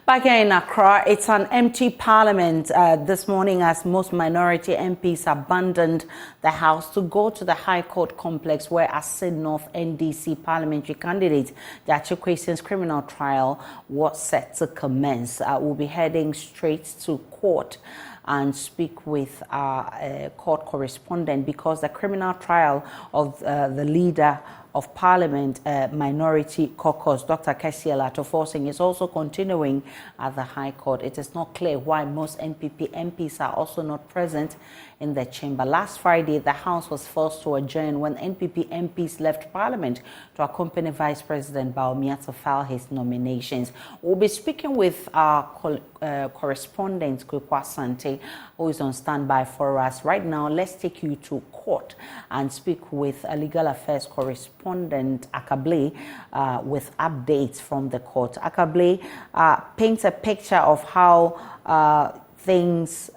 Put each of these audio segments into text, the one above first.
Back here in Accra, it's an empty parliament this morning as most minority MPs abandoned the House to go to the High Court complex where Assin North NDC parliamentary candidate Gyakye Quayson's criminal trial was set to commence. We'll be heading straight to court and speak with our court correspondent because the criminal trial of the leader of Parliament Minority Caucus, Dr. Gyakye Quayson, is also continuing at the High Court. It is not clear why most MPs are also not present in the chamber. Last Friday, the House was forced to adjourn when MPs left Parliament to accompany Vice President Bawumia to file his nominations. We'll be speaking with our correspondent, Gyakye Quayson, who is on standby for us. Right now, let's take you to court and speak with a legal affairs correspondent, Akable, with updates from the court. Akable paints a picture of how things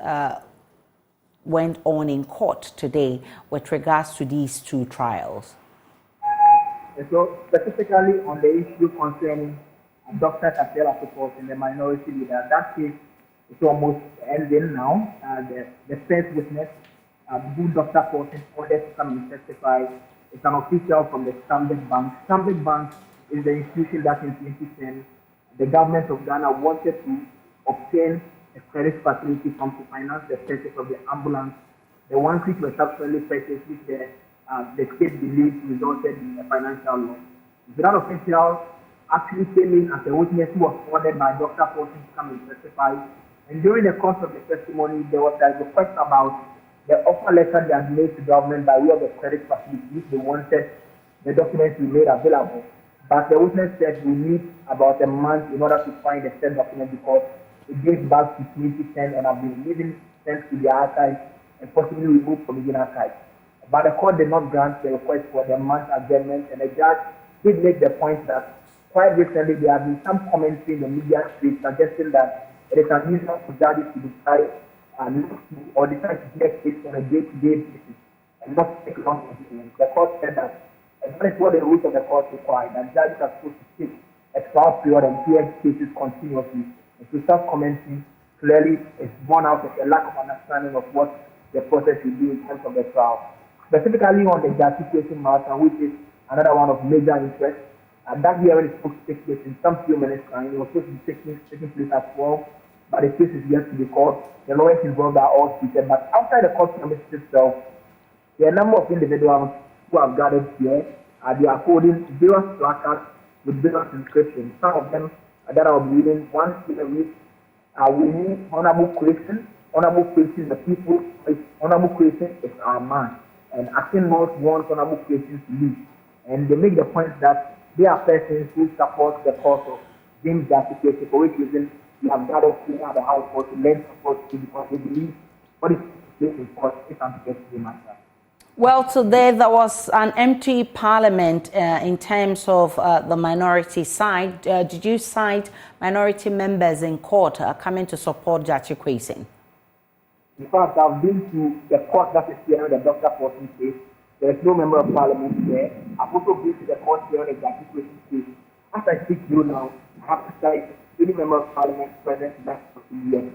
went on in court today with regards to these two trials. So specifically on the issue concerning Dr. Gyakye Quayson, the minority leader, that case is almost ending now. The first witness, who Dr. Quayson ordered to come and testify, is an official from the Stanbic Bank. Stanbic Bank is the institution that in 2010 the government of Ghana wanted to obtain a credit facility from to finance the purchase of the ambulance, the one which was subsequently purchased, which the state believes resulted in a financial loss. The official actually came in as a witness who was ordered by Dr. Quayson to come and testify. And during the course of the testimony, there was a request about the offer letter they had made to government by way of the credit facility, which they wanted the documents to be made available. But the witness said we need about a month in order to find the said document because it dates back to 2010 and have been leaving sent to the archives and possibly removed from the archives. But the court did not grant the request for the month adjournment, and the judge did make the point that quite recently there have been some commentary in the media street suggesting that it is unusual for judges to decide or decide to hear cases on a day-to-day basis and not take long decisions. The court said that, and that is what the rules of the court require, that judges are supposed to take a trial period and hear cases continuously. And to self-commenting clearly is born out of a lack of understanding of what the process will do in terms of the trial. Specifically on the Gyakye Quayson matter, which is another one of major interest, and that hearing is supposed to take place in some few minutes time. It was supposed to be taking place at 12, but the case is yet to be called. The lawyers involved are all seated, but outside the court premises itself, there are a number of individuals who have gathered here. They are holding various placards with various inscriptions. Some of them that I'll be reading, one is we need Honorable Quayson. Honorable Quayson, the people, Honorable Quayson is our man. And Assin North wants Honorable Quayson to leave. And they make the point that they are persons who support the cause of James Gyakye Quayson, for which reason we have gathered here at the House Court to lend support to because they believe what is taking place in court is unforgettable matter. Well, today there was an empty parliament in terms of the minority side. Did you cite minority members in court coming to support Gyakye Quayson? In fact, I've been to the court that is hearing the Dr. Quayson case. There is no member of parliament there. I've also been to the court hearing the Gyakye Quayson case. As I speak to you now, I have to cite any member of parliament present in that here.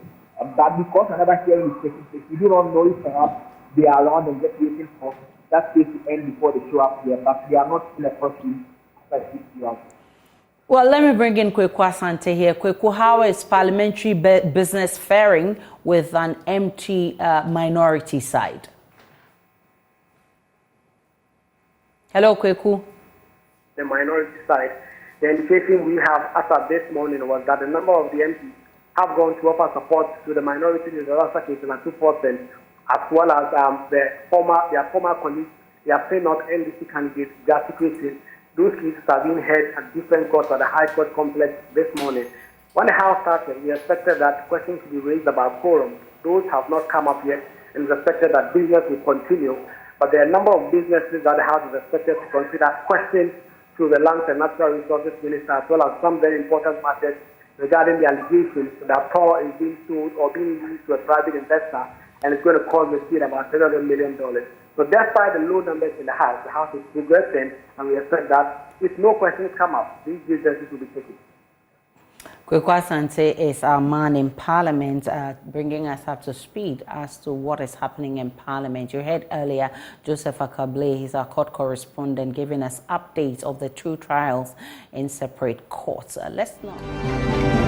But because another hearing is taking place, we do not know if perhaps they are around and just waiting for that case to end before they show up here, but they are not in a courtroom as I speak to you. Well, let me bring in Gyakye Quayson here. Gyakye, how is parliamentary business faring with an empty minority side? Hello, Gyakye. The minority side. The indication we have as of this morning was that the number of the MPs have gone to offer support to the minority leader, Dr. Quayson, and 2%, as well as their former colleagues, they are saying not NDC candidate Gyakye Quayson. Those cases are being heard at different courts at the High Court complex this morning. When the House started, we expected that questions to be raised about quorum. Those have not come up yet, and it's expected that business will continue. But there are a number of businesses that the House is expected to consider questions to the Lands and Natural Resources Minister, as well as some very important matters regarding the allegations that power is being sold or being used to a private investor, and it's going to cost the state about $700 million. So despite the low numbers in the House is progressing, and we expect that if no questions come up, these businesses will be taken. Gyakye Quayson is our man in Parliament, bringing us up to speed as to what is happening in Parliament. You heard earlier Joseph Akable, he's our court correspondent, giving us updates of the two trials in separate courts. Let's know.